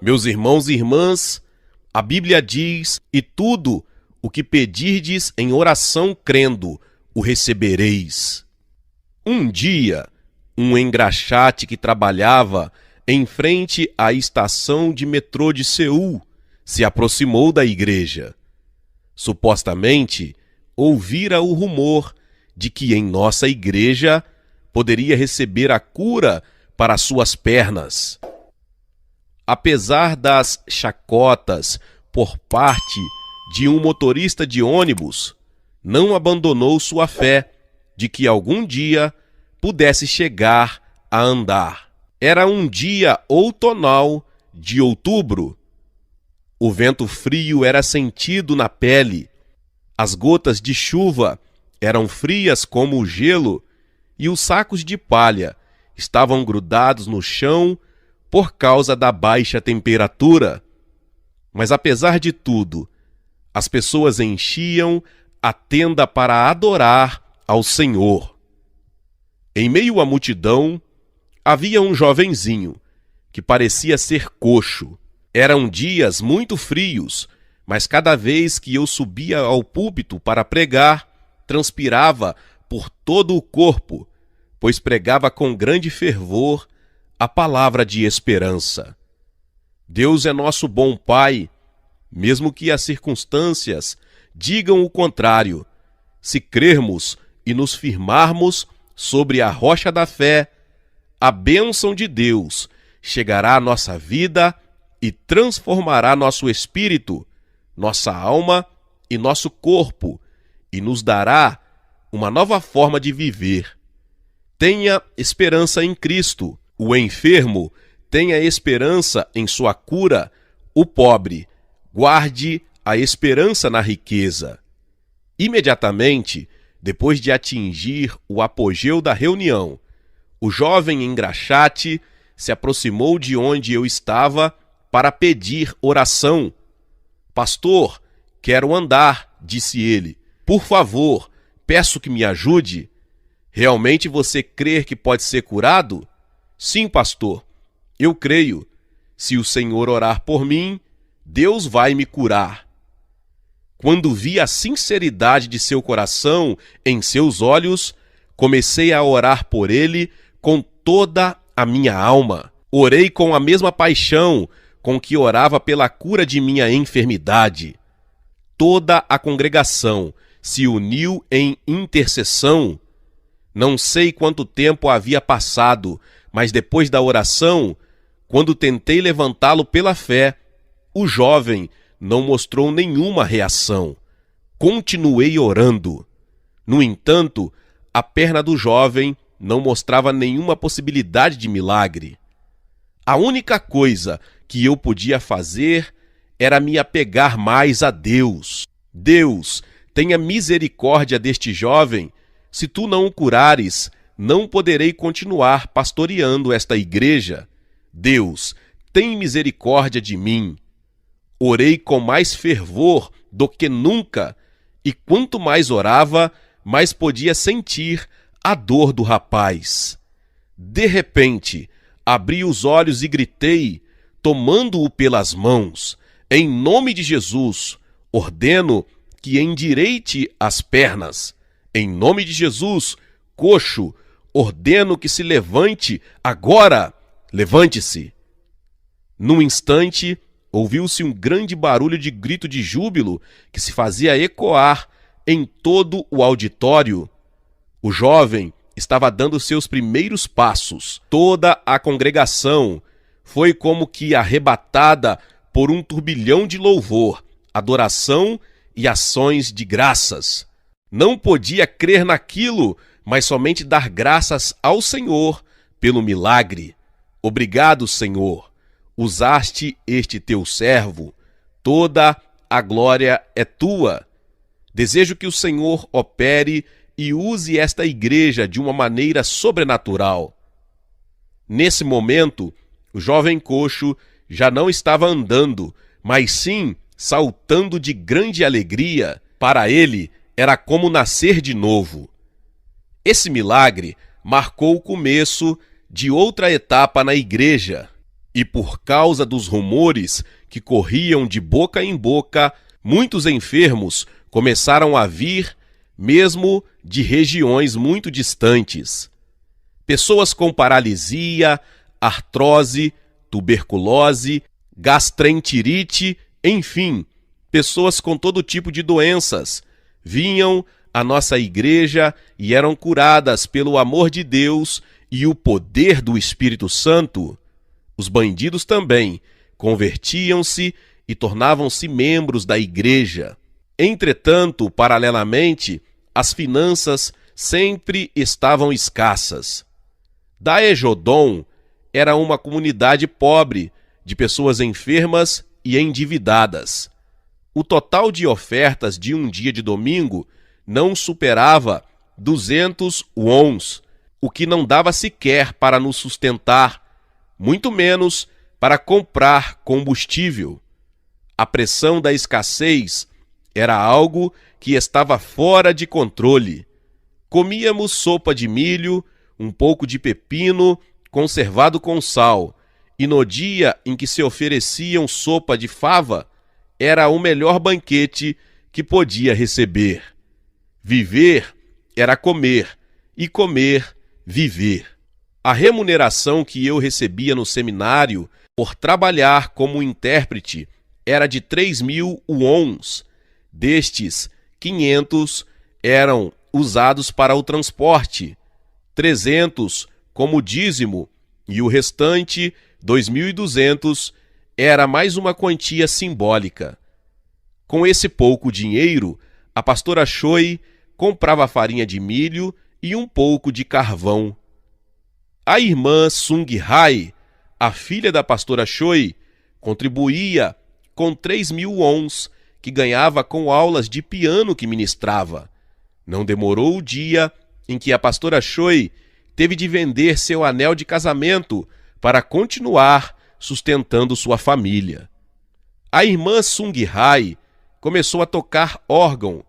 Meus irmãos e irmãs, a Bíblia diz: e tudo o que pedirdes em oração crendo, o recebereis. Um dia, um engraxate que trabalhava em frente à estação de metrô de Seul se aproximou da igreja. Supostamente, ouvira o rumor de que em nossa igreja poderia receber a cura para suas pernas. Apesar das chacotas por parte de um motorista de ônibus, não abandonou sua fé de que algum dia pudesse chegar a andar. Era um dia outonal de outubro. O vento frio era sentido na pele, as gotas de chuva eram frias como o gelo e os sacos de palha estavam grudados no chão por causa da baixa temperatura. Mas apesar de tudo, as pessoas enchiam a tenda para adorar ao Senhor. Em meio à multidão, havia um jovenzinho que parecia ser coxo. Eram dias muito frios, mas cada vez que eu subia ao púlpito para pregar, transpirava por todo o corpo, pois pregava com grande fervor a palavra de esperança. Deus é nosso bom Pai, mesmo que as circunstâncias digam o contrário. Se crermos e nos firmarmos sobre a rocha da fé, a bênção de Deus chegará à nossa vida e transformará nosso espírito, nossa alma e nosso corpo, e nos dará uma nova forma de viver. Tenha esperança em Cristo. O enfermo tenha esperança em sua cura. O pobre guarde a esperança na riqueza. Imediatamente, depois de atingir o apogeu da reunião, o jovem engraxate se aproximou de onde eu estava para pedir oração. Pastor, quero andar, disse ele. Por favor, peço que me ajude. Realmente você crê que pode ser curado? Sim, pastor, eu creio. Se o Senhor orar por mim, Deus vai me curar. Quando vi a sinceridade de seu coração em seus olhos, comecei a orar por ele com toda a minha alma. Orei com a mesma paixão com que orava pela cura de minha enfermidade. Toda a congregação se uniu em intercessão. Não sei quanto tempo havia passado, mas depois da oração, quando tentei levantá-lo pela fé, o jovem não mostrou nenhuma reação. Continuei orando. No entanto, a perna do jovem não mostrava nenhuma possibilidade de milagre. A única coisa que eu podia fazer era me apegar mais a Deus. Deus, tenha misericórdia deste jovem. Se tu não o curares, não poderei continuar pastoreando esta igreja. Deus, tem misericórdia de mim. Orei com mais fervor do que nunca, e quanto mais orava, mais podia sentir a dor do rapaz. De repente, abri os olhos e gritei, tomando-o pelas mãos: em nome de Jesus, ordeno que endireite as pernas. Em nome de Jesus, coxo, ordeno que se levante agora. Levante-se. Num instante, ouviu-se um grande barulho de grito de júbilo que se fazia ecoar em todo o auditório. O jovem estava dando seus primeiros passos. Toda a congregação foi como que arrebatada por um turbilhão de louvor, adoração e ações de graças. Não podia crer naquilo, mas somente dar graças ao Senhor pelo milagre. Obrigado, Senhor. Usaste este teu servo. Toda a glória é tua. Desejo que o Senhor opere e use esta igreja de uma maneira sobrenatural. Nesse momento, o jovem coxo já não estava andando, mas sim saltando de grande alegria. Para ele, era como nascer de novo. Esse milagre marcou o começo de outra etapa na igreja. E por causa dos rumores que corriam de boca em boca, muitos enfermos começaram a vir, mesmo de regiões muito distantes. Pessoas com paralisia, artrose, tuberculose, gastroenterite, enfim, pessoas com todo tipo de doenças, vinham à nossa igreja e eram curadas pelo amor de Deus e o poder do Espírito Santo. Os bandidos também convertiam-se e tornavam-se membros da igreja. Entretanto, paralelamente, as finanças sempre estavam escassas. Daejodon era uma comunidade pobre, de pessoas enfermas e endividadas. O total de ofertas de um dia de domingo não superava 200 wons, o que não dava sequer para nos sustentar, muito menos para comprar combustível. A pressão da escassez era algo que estava fora de controle. Comíamos sopa de milho, um pouco de pepino conservado com sal, e no dia em que se ofereciam sopa de fava, era o melhor banquete que podia receber. Viver era comer, e comer, viver. A remuneração que eu recebia no seminário por trabalhar como intérprete era de 3.000 wons. Destes, 500 eram usados para o transporte, 300 como dízimo e o restante, 2.200, era mais uma quantia simbólica. Com esse pouco dinheiro, a pastora Choi comprava farinha de milho e um pouco de carvão. A irmã Sung Hai, a filha da pastora Choi, contribuía com 3.000 wons que ganhava com aulas de piano que ministrava. Não demorou o dia em que a pastora Choi teve de vender seu anel de casamento para continuar sustentando sua família. A irmã Sung Hai começou a tocar órgão,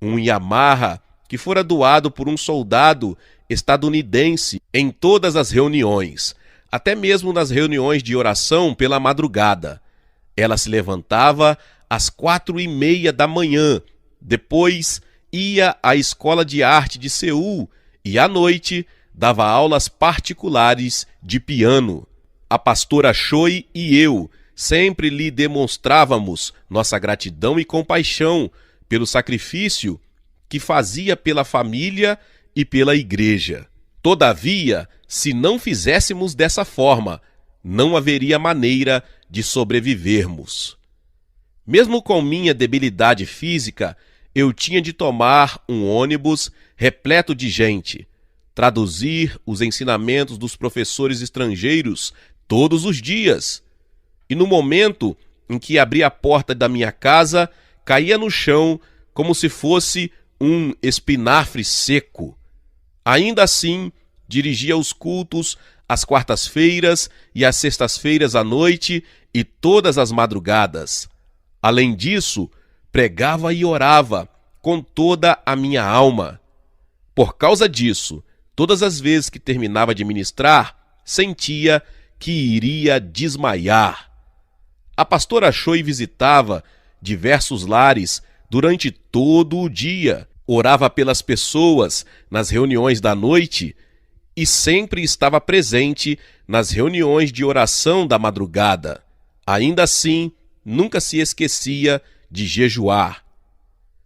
um Yamaha que fora doado por um soldado estadunidense em todas as reuniões, até mesmo nas reuniões de oração pela madrugada. Ela se levantava às 4:30 da manhã, depois ia à escola de arte de Seul e à noite dava aulas particulares de piano. A pastora Choi e eu sempre lhe demonstrávamos nossa gratidão e compaixão pelo sacrifício que fazia pela família e pela igreja. Todavia, se não fizéssemos dessa forma, não haveria maneira de sobrevivermos. Mesmo com minha debilidade física, eu tinha de tomar um ônibus repleto de gente, traduzir os ensinamentos dos professores estrangeiros todos os dias. E no momento em que abria a porta da minha casa, caía no chão como se fosse um espinafre seco. Ainda assim, dirigia os cultos às quartas-feiras e às sextas-feiras à noite e todas as madrugadas. Além disso, pregava e orava com toda a minha alma. Por causa disso, todas as vezes que terminava de ministrar, sentia que iria desmaiar. A pastora Choi visitava diversos lares durante todo o dia, orava pelas pessoas nas reuniões da noite e sempre estava presente nas reuniões de oração da madrugada. Ainda assim, nunca se esquecia de jejuar.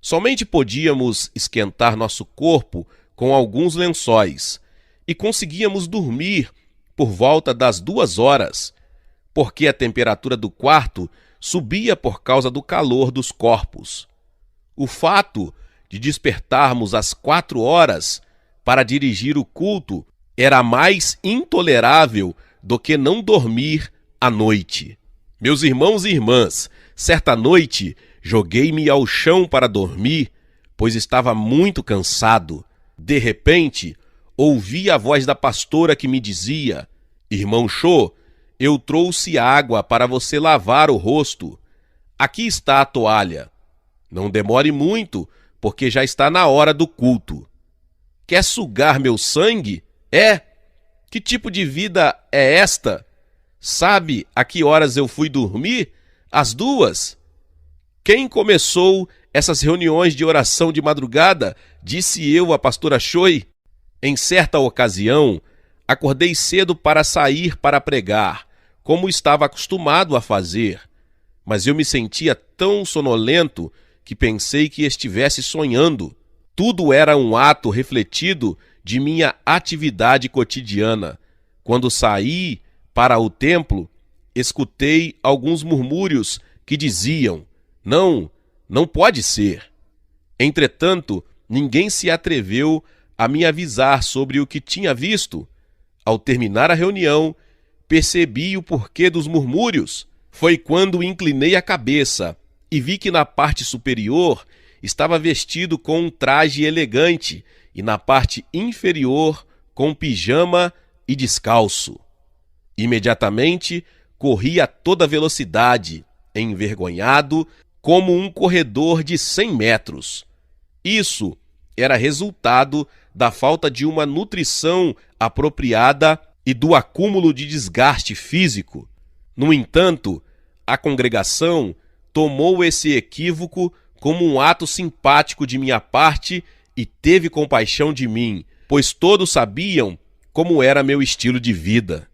Somente podíamos esquentar nosso corpo com alguns lençóis e conseguíamos dormir por volta das 2 horas, porque a temperatura do quarto subia por causa do calor dos corpos. O fato de despertarmos às 4 horas para dirigir o culto era mais intolerável do que não dormir à noite. Meus irmãos e irmãs, certa noite joguei-me ao chão para dormir, pois estava muito cansado. De repente, ouvi a voz da pastora que me dizia: "Irmão Cho, eu trouxe água para você lavar o rosto. Aqui está a toalha. Não demore muito, porque já está na hora do culto." Quer sugar meu sangue? É? Que tipo de vida é esta? Sabe a que horas eu fui dormir? Às 2. Quem começou essas reuniões de oração de madrugada? Disse eu à pastora Choi. Em certa ocasião, acordei cedo para sair para pregar, como estava acostumado a fazer. Mas eu me sentia tão sonolento que pensei que estivesse sonhando. Tudo era um ato refletido de minha atividade cotidiana. Quando saí para o templo, escutei alguns murmúrios que diziam: não pode ser. Entretanto, ninguém se atreveu a me avisar sobre o que tinha visto. Ao terminar a reunião, percebi o porquê dos murmúrios. Foi quando inclinei a cabeça e vi que na parte superior estava vestido com um traje elegante e na parte inferior com pijama e descalço. Imediatamente corri a toda velocidade, envergonhado, como um corredor de 100 metros. Isso era resultado da falta de uma nutrição apropriada e do acúmulo de desgaste físico. No entanto, a congregação tomou esse equívoco como um ato simpático de minha parte e teve compaixão de mim, pois todos sabiam como era meu estilo de vida.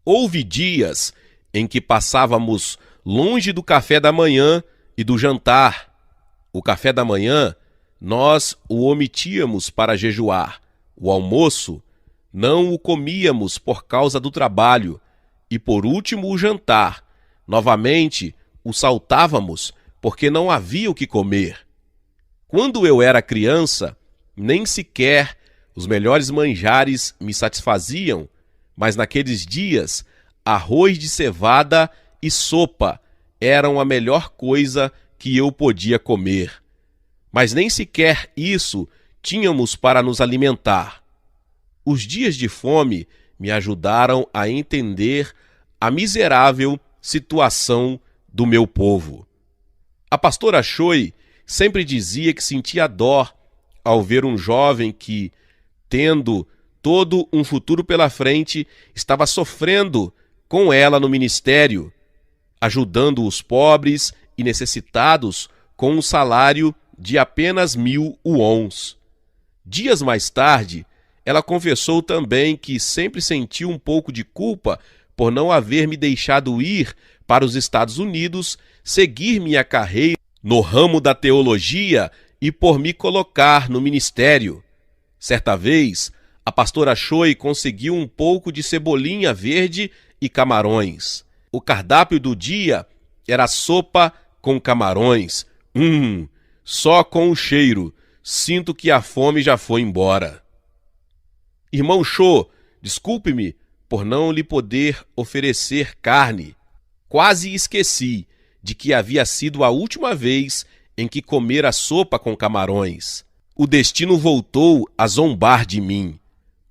Houve dias em que passávamos longe do café da manhã e do jantar. O café da manhã nós o omitíamos para jejuar. O almoço não o comíamos por causa do trabalho. E por último o jantar. Novamente o saltávamos porque não havia o que comer. Quando eu era criança, nem sequer os melhores manjares me satisfaziam, mas naqueles dias, arroz de cevada e sopa eram a melhor coisa que eu podia comer. Mas nem sequer isso tínhamos para nos alimentar. Os dias de fome me ajudaram a entender a miserável situação do meu povo. A pastora Choi sempre dizia que sentia dó ao ver um jovem que, tendo todo um futuro pela frente, estava sofrendo com ela no ministério, ajudando os pobres e necessitados com um salário de apenas 1.000 wons. Dias mais tarde, ela confessou também que sempre sentiu um pouco de culpa por não haver me deixado ir para os Estados Unidos, seguir minha carreira no ramo da teologia e por me colocar no ministério. Certa vez, a pastora Choi conseguiu um pouco de cebolinha verde e camarões. O cardápio do dia era sopa com camarões. Só com o cheiro, sinto que a fome já foi embora. Irmão Cho, desculpe-me por não lhe poder oferecer carne. Quase esqueci de que havia sido a última vez em que comera sopa com camarões. O destino voltou a zombar de mim.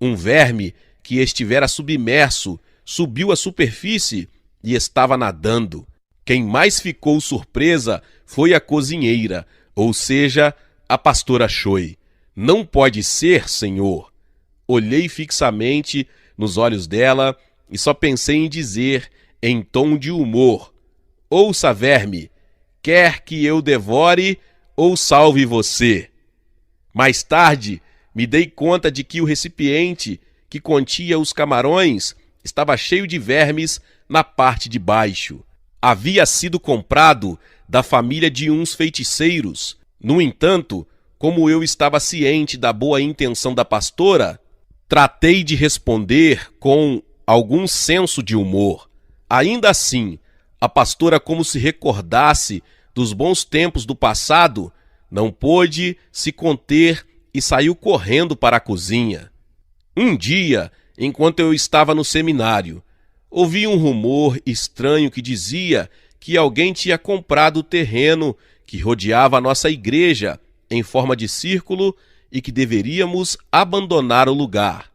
Um verme que estivera submerso subiu à superfície e estava nadando. Quem mais ficou surpresa foi a cozinheira, ou seja, a pastora Choi. Não pode ser, Senhor. Olhei fixamente nos olhos dela e só pensei em dizer, em tom de humor: ouça, verme, quer que eu devore ou salve você? Mais tarde, me dei conta de que o recipiente que continha os camarões estava cheio de vermes na parte de baixo. Havia sido comprado da família de uns feiticeiros. No entanto, como eu estava ciente da boa intenção da pastora, tratei de responder com algum senso de humor. Ainda assim, a pastora, como se recordasse dos bons tempos do passado, não pôde se conter e saiu correndo para a cozinha. Um dia, enquanto eu estava no seminário, ouvi um rumor estranho que dizia que alguém tinha comprado o terreno que rodeava a nossa igreja em forma de círculo e que deveríamos abandonar o lugar.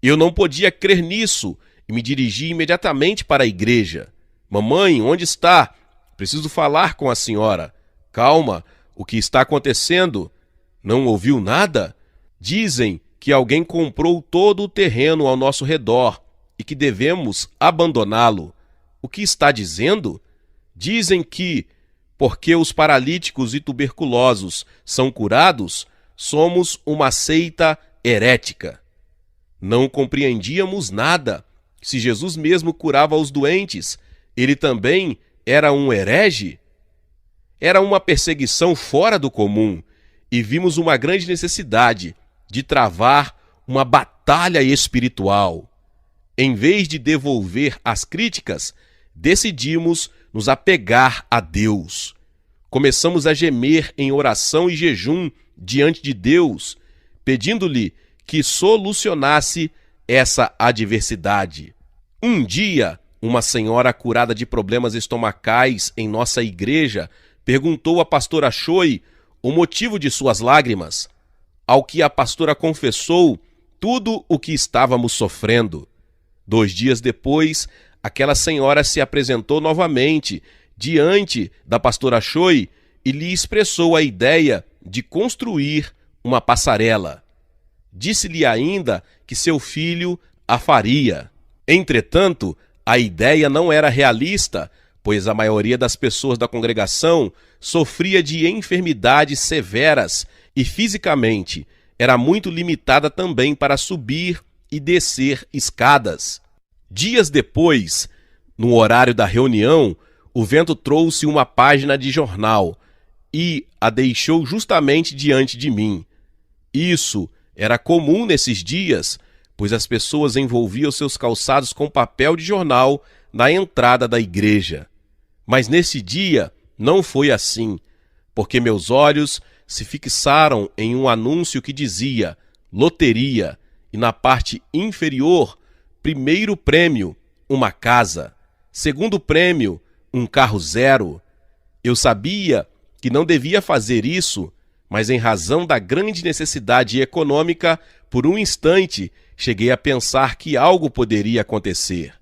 Eu não podia crer nisso e me dirigi imediatamente para a igreja. Mamãe, onde está? Preciso falar com a senhora. Calma, o que está acontecendo? Não ouviu nada? Dizem que alguém comprou todo o terreno ao nosso redor e que devemos abandoná-lo. O que está dizendo? Dizem que, porque os paralíticos e tuberculosos são curados, somos uma seita herética. Não compreendíamos nada. Se Jesus mesmo curava os doentes, ele também era um herege? Era uma perseguição fora do comum e vimos uma grande necessidade de travar uma batalha espiritual. Em vez de devolver as críticas, decidimos nos apegar a Deus. Começamos a gemer em oração e jejum diante de Deus, pedindo-lhe que solucionasse essa adversidade. Um dia, uma senhora curada de problemas estomacais em nossa igreja perguntou à pastora Choi o motivo de suas lágrimas, ao que a pastora confessou tudo o que estávamos sofrendo. 2 dias depois, aquela senhora se apresentou novamente diante da pastora Choi e lhe expressou a ideia de construir uma passarela. Disse-lhe ainda que seu filho a faria. Entretanto, a ideia não era realista, pois a maioria das pessoas da congregação sofria de enfermidades severas e fisicamente era muito limitada também para subir e descer escadas. Dias depois, no horário da reunião, o vento trouxe uma página de jornal e a deixou justamente diante de mim. Isso era comum nesses dias, pois as pessoas envolviam seus calçados com papel de jornal na entrada da igreja. Mas nesse dia não foi assim, porque meus olhos se fixaram em um anúncio que dizia loteria e na parte inferior, primeiro prêmio, uma casa, segundo prêmio, um carro zero. Eu sabia que não devia fazer isso, mas em razão da grande necessidade econômica, por um instante, cheguei a pensar que algo poderia acontecer.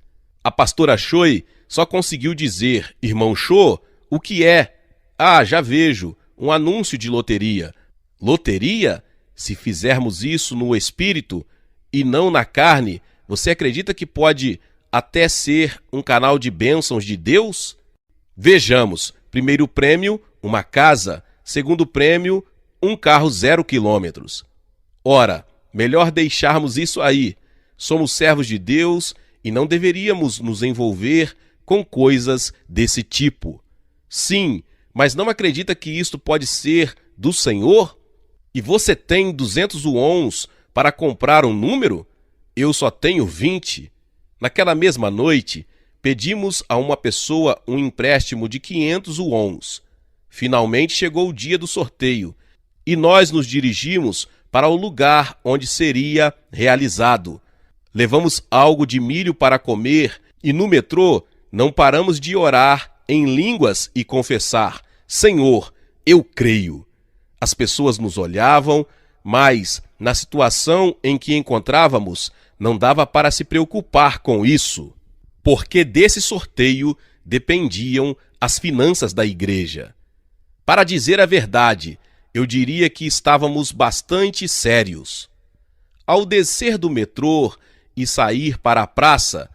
A pastora Choi só conseguiu dizer, irmão Cho, o que é? Ah, já vejo, um anúncio de loteria. Loteria? Se fizermos isso no espírito e não na carne, você acredita que pode até ser um canal de bênçãos de Deus? Vejamos, primeiro prêmio, uma casa, segundo prêmio, um carro 0 quilômetros. Ora, melhor deixarmos isso aí. Somos servos de Deus e não deveríamos nos envolver com coisas desse tipo. Sim, mas não acredita que isto pode ser do Senhor? E você tem 200 wons para comprar um número? Eu só tenho 20. Naquela mesma noite, pedimos a uma pessoa um empréstimo de 500 wons. Finalmente chegou o dia do sorteio e nós nos dirigimos para o lugar onde seria realizado. Levamos algo de milho para comer e no metrô não paramos de orar em línguas e confessar: Senhor, eu creio. As pessoas nos olhavam, mas na situação em que encontrávamos, não dava para se preocupar com isso, porque desse sorteio dependiam as finanças da igreja. Para dizer a verdade, eu diria que estávamos bastante sérios. Ao descer do metrô e sair para a praça,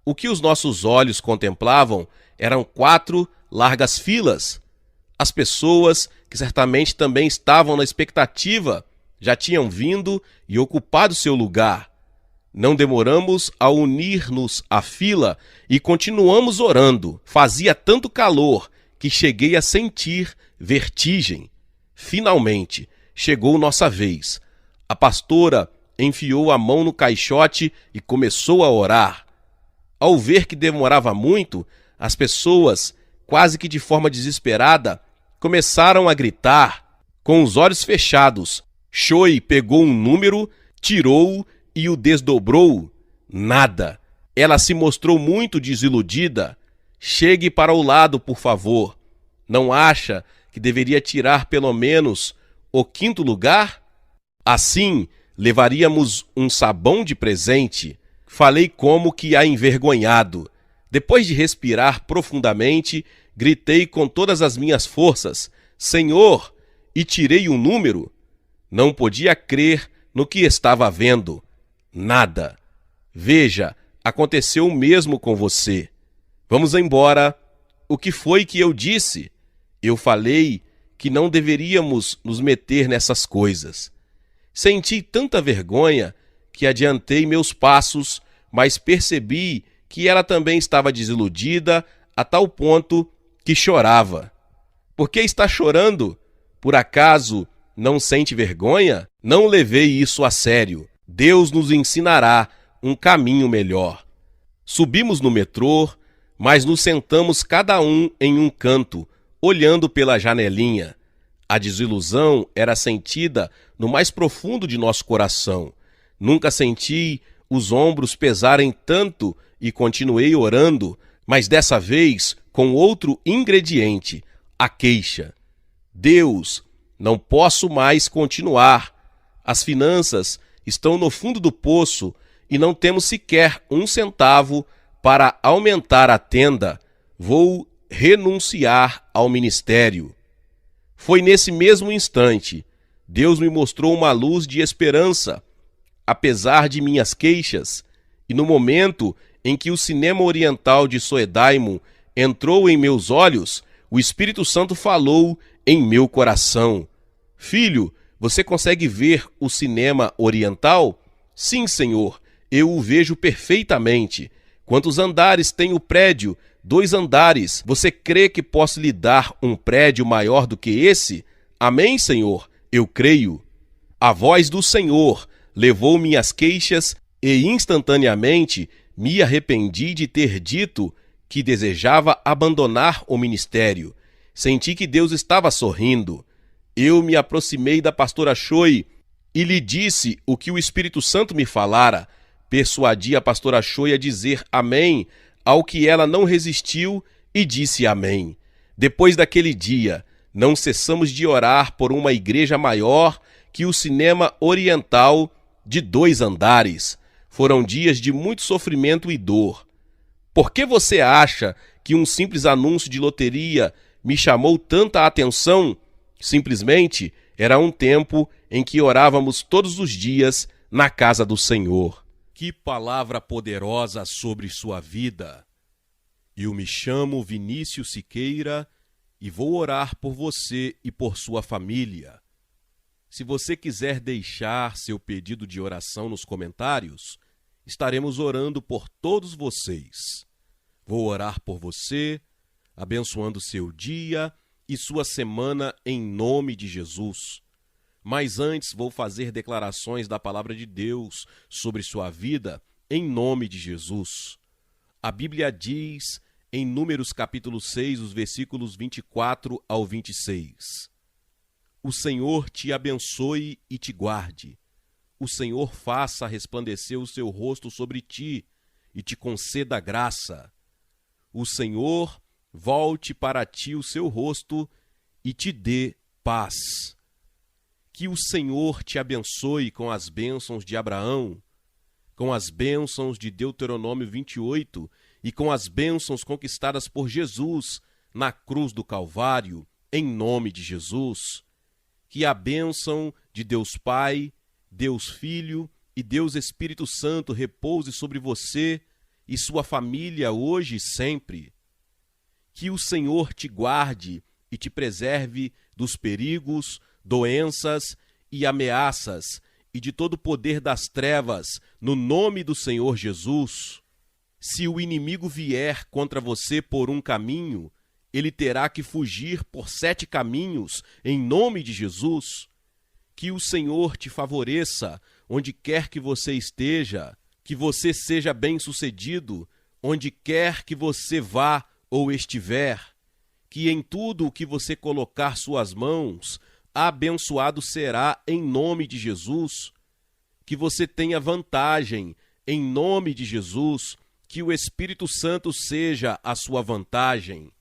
o que os nossos olhos contemplavam eram 4 largas filas. As pessoas, que certamente também estavam na expectativa, já tinham vindo e ocupado seu lugar. Não demoramos a unir-nos à fila e continuamos orando. Fazia tanto calor que cheguei a sentir vertigem. Finalmente, chegou nossa vez. A pastora enfiou a mão no caixote e começou a orar. Ao ver que demorava muito, as pessoas, quase que de forma desesperada, começaram a gritar. Com os olhos fechados, Choi pegou um número, tirou-o e o desdobrou. Nada. Ela se mostrou muito desiludida. Chegue para o lado, por favor. Não acha que deveria tirar pelo menos o 5º lugar? Assim, levaríamos um sabão de presente. Falei como que a envergonhado. Depois de respirar profundamente, gritei com todas as minhas forças: Senhor! E tirei um número. Não podia crer no que estava vendo. Nada. Veja, aconteceu o mesmo com você. Vamos embora. O que foi que eu disse? Eu falei que não deveríamos nos meter nessas coisas. Senti tanta vergonha que adiantei meus passos, mas percebi que ela também estava desiludida a tal ponto que chorava. Por que está chorando? Por acaso não sente vergonha? Não levei isso a sério. Deus nos ensinará um caminho melhor. Subimos no metrô, mas nos sentamos cada um em um canto, olhando pela janelinha. A desilusão era sentida no mais profundo de nosso coração. Nunca senti os ombros pesarem tanto e continuei orando, mas dessa vez com outro ingrediente, a queixa. Deus, não posso mais continuar. As finanças estão no fundo do poço e não temos sequer um centavo para aumentar a tenda. Vou renunciar ao ministério. Foi nesse mesmo instante, Deus me mostrou uma luz de esperança, apesar de minhas queixas, e no momento em que o cinema oriental de Soedaimon entrou em meus olhos, o Espírito Santo falou em meu coração. Filho, você consegue ver o cinema oriental? Sim, Senhor, eu o vejo perfeitamente. Quantos andares tem o prédio? 2 andares. Você crê que posso lhe dar um prédio maior do que esse? Amém, Senhor? Eu creio. A voz do Senhor levou minhas queixas e instantaneamente me arrependi de ter dito que desejava abandonar o ministério. Senti que Deus estava sorrindo. Eu me aproximei da pastora Choi e lhe disse o que o Espírito Santo me falara. Persuadi a pastora Choi a dizer amém, ao que ela não resistiu e disse amém. Depois daquele dia, não cessamos de orar por uma igreja maior que o cinema oriental de 2 andares. Foram dias de muito sofrimento e dor. Por que você acha que um simples anúncio de loteria me chamou tanta atenção? Simplesmente era um tempo em que orávamos todos os dias na casa do Senhor. Que palavra poderosa sobre sua vida! Eu me chamo Vinícius Siqueira e vou orar por você e por sua família. Se você quiser deixar seu pedido de oração nos comentários, estaremos orando por todos vocês. Vou orar por você, abençoando seu dia e sua semana em nome de Jesus. Mas antes vou fazer declarações da palavra de Deus sobre sua vida em nome de Jesus. A Bíblia diz em Números capítulo 6, os versículos 24 ao 26. O Senhor te abençoe e te guarde. O Senhor faça resplandecer o seu rosto sobre ti e te conceda graça. O Senhor volte para ti o seu rosto e te dê paz. Que o Senhor te abençoe com as bênçãos de Abraão, com as bênçãos de Deuteronômio 28 e com as bênçãos conquistadas por Jesus na cruz do Calvário, em nome de Jesus. Que a bênção de Deus Pai, Deus Filho e Deus Espírito Santo repouse sobre você e sua família hoje e sempre. Que o Senhor te guarde e te preserve dos perigos, doenças e ameaças e de todo o poder das trevas, no nome do Senhor Jesus. Se o inimigo vier contra você por um caminho, ele terá que fugir por 7 caminhos, em nome de Jesus. Que o Senhor te favoreça onde quer que você esteja, que você seja bem-sucedido onde quer que você vá ou estiver, que em tudo o que você colocar suas mãos, abençoado será em nome de Jesus. Que você tenha vantagem em nome de Jesus, que o Espírito Santo seja a sua vantagem.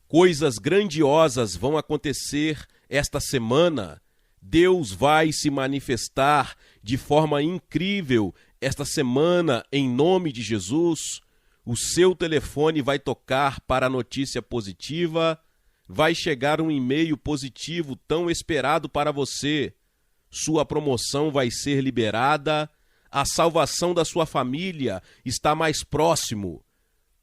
Coisas grandiosas vão acontecer esta semana. Deus vai se manifestar de forma incrível esta semana em nome de Jesus. O seu telefone vai tocar para a notícia positiva. Vai chegar um e-mail positivo tão esperado para você. Sua promoção vai ser liberada. A salvação da sua família está mais próximo.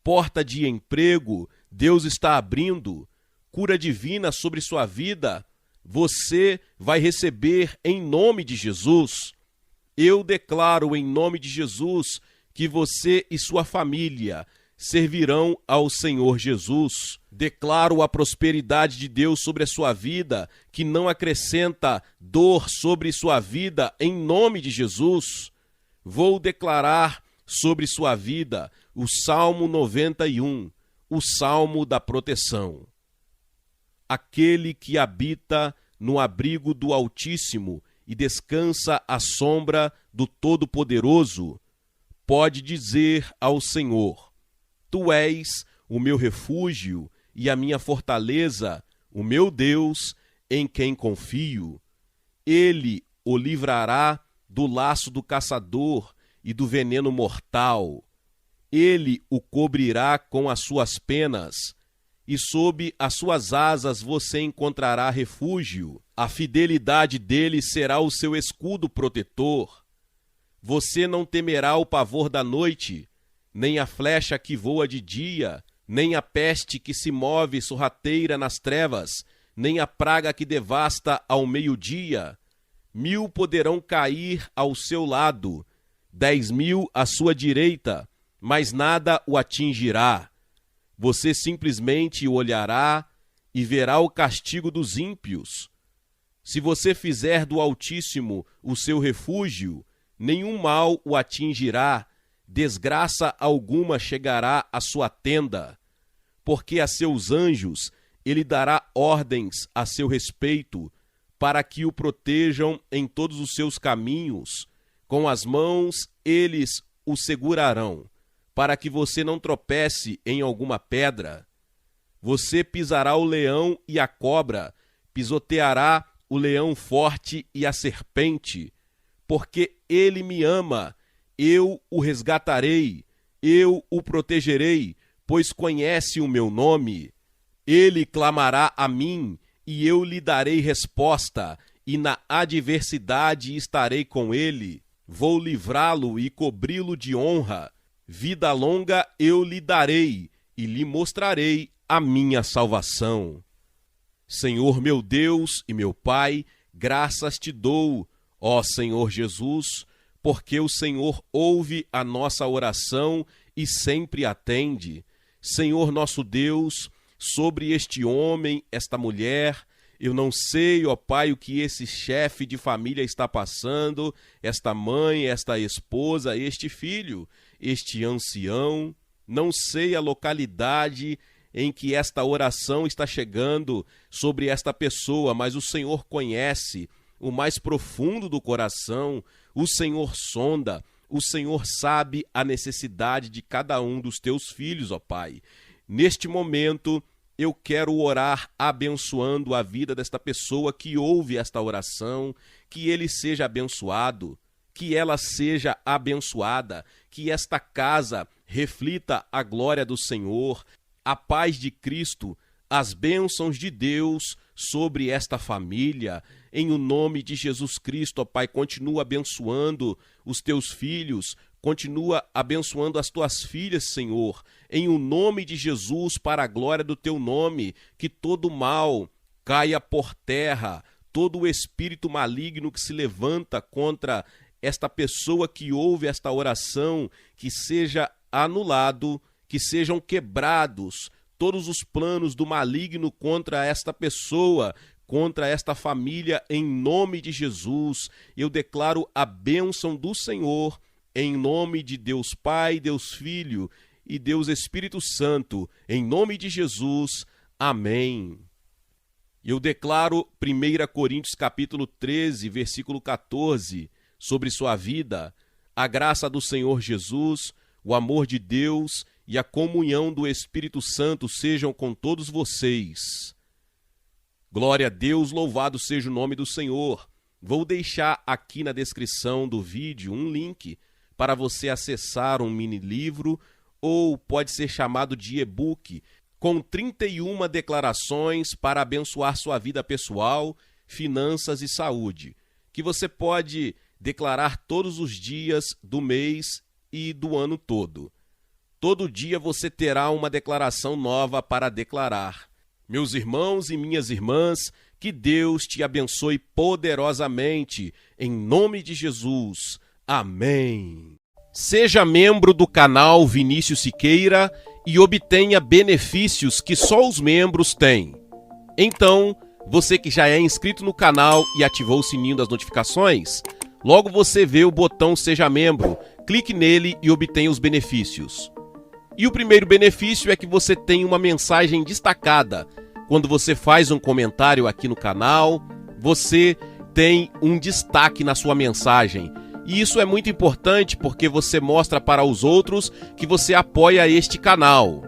porta de emprego, Deus está abrindo, cura divina sobre sua vida, você vai receber em nome de Jesus. Eu declaro em nome de Jesus que você e sua família servirão ao Senhor Jesus. Declaro a prosperidade de Deus sobre a sua vida, que não acrescenta dor sobre sua vida, em nome de Jesus. Vou declarar sobre sua vida o Salmo 91, o Salmo da proteção. Aquele que habita no abrigo do Altíssimo e descansa à sombra do Todo-Poderoso, pode dizer ao Senhor: Tu és o meu refúgio e a minha fortaleza, o meu Deus, em quem confio. Ele o livrará do laço do caçador e do veneno mortal. Ele o cobrirá com as suas penas, e sob as suas asas você encontrará refúgio. A fidelidade dele será o seu escudo protetor. Você não temerá o pavor da noite, nem a flecha que voa de dia, nem a peste que se move sorrateira nas trevas, nem a praga que devasta ao meio-dia. 1.000 poderão cair ao seu lado, 10.000 à sua direita, mas nada o atingirá. Você simplesmente o olhará e verá o castigo dos ímpios. Se você fizer do Altíssimo o seu refúgio, nenhum mal o atingirá, desgraça alguma chegará à sua tenda, porque a seus anjos ele dará ordens a seu respeito, para que o protejam em todos os seus caminhos. Com as mãos eles o segurarão, para que você não tropece em alguma pedra. Você pisará o leão e a cobra, pisoteará o leão forte e a serpente, porque ele me ama, eu o resgatarei, eu o protegerei, pois conhece o meu nome. Ele clamará a mim, e eu lhe darei resposta, e na adversidade estarei com ele. Vou livrá-lo e cobri-lo de honra. Vida longa eu lhe darei, e lhe mostrarei a minha salvação. Senhor meu Deus e meu Pai, graças te dou, ó Senhor Jesus, porque o Senhor ouve a nossa oração e sempre atende. Senhor nosso Deus, sobre este homem, esta mulher, eu não sei, ó Pai, o que esse chefe de família está passando, esta mãe, esta esposa, este filho, este ancião, não sei a localidade em que esta oração está chegando sobre esta pessoa, mas o Senhor conhece o mais profundo do coração, o Senhor sonda, o Senhor sabe a necessidade de cada um dos teus filhos, ó Pai. Neste momento, eu quero orar abençoando a vida desta pessoa que ouve esta oração, que ele seja abençoado, que ela seja abençoada, que esta casa reflita a glória do Senhor, a paz de Cristo, as bênçãos de Deus sobre esta família. Em o nome de Jesus Cristo, ó Pai, continua abençoando os teus filhos, continua abençoando as tuas filhas, Senhor, em o nome de Jesus, para a glória do teu nome, que todo mal caia por terra, todo o espírito maligno que se levanta contra esta pessoa que ouve esta oração, que seja anulado, que sejam quebrados todos os planos do maligno contra esta pessoa, contra esta família, em nome de Jesus. Eu declaro a bênção do Senhor, em nome de Deus Pai, Deus Filho e Deus Espírito Santo, em nome de Jesus. Amém. Eu declaro 1 Coríntios capítulo 13, versículo 14, sobre sua vida: a graça do Senhor Jesus, o amor de Deus e a comunhão do Espírito Santo sejam com todos vocês. Glória a Deus, louvado seja o nome do Senhor. Vou deixar aqui na descrição do vídeo um link para você acessar um mini livro, ou pode ser chamado de e-book, com 31 declarações para abençoar sua vida pessoal, finanças e saúde, que você pode declarar todos os dias do mês e do ano todo. Todo dia você terá uma declaração nova para declarar. Meus irmãos e minhas irmãs, que Deus te abençoe poderosamente, em nome de Jesus. Amém. Seja membro do canal Vinícius Siqueira e obtenha benefícios que só os membros têm. Então, você que já é inscrito no canal e ativou o sininho das notificações, logo você vê o botão Seja Membro, clique nele e obtenha os benefícios. E o primeiro benefício é que você tem uma mensagem destacada. Quando você faz um comentário aqui no canal, você tem um destaque na sua mensagem. E isso é muito importante porque você mostra para os outros que você apoia este canal.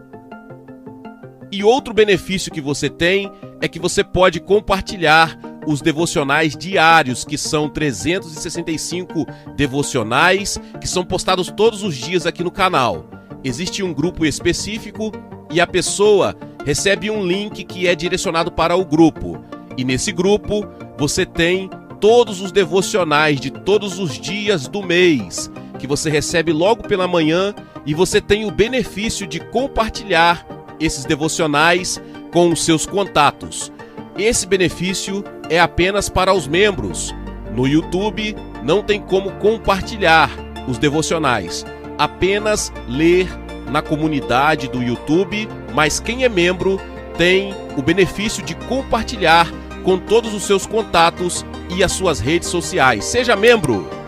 E outro benefício que você tem é que você pode compartilhar os devocionais diários, que são 365 devocionais, que são postados todos os dias aqui no canal. Existe um grupo específico e a pessoa recebe um link que é direcionado para o grupo. E nesse grupo você tem todos os devocionais de todos os dias do mês, que você recebe logo pela manhã, e você tem o benefício de compartilhar esses devocionais com os seus contatos. Esse benefício é apenas para os membros. No YouTube não tem como compartilhar os devocionais, apenas ler na comunidade do YouTube, mas quem é membro tem o benefício de compartilhar com todos os seus contatos e as suas redes sociais. Seja membro!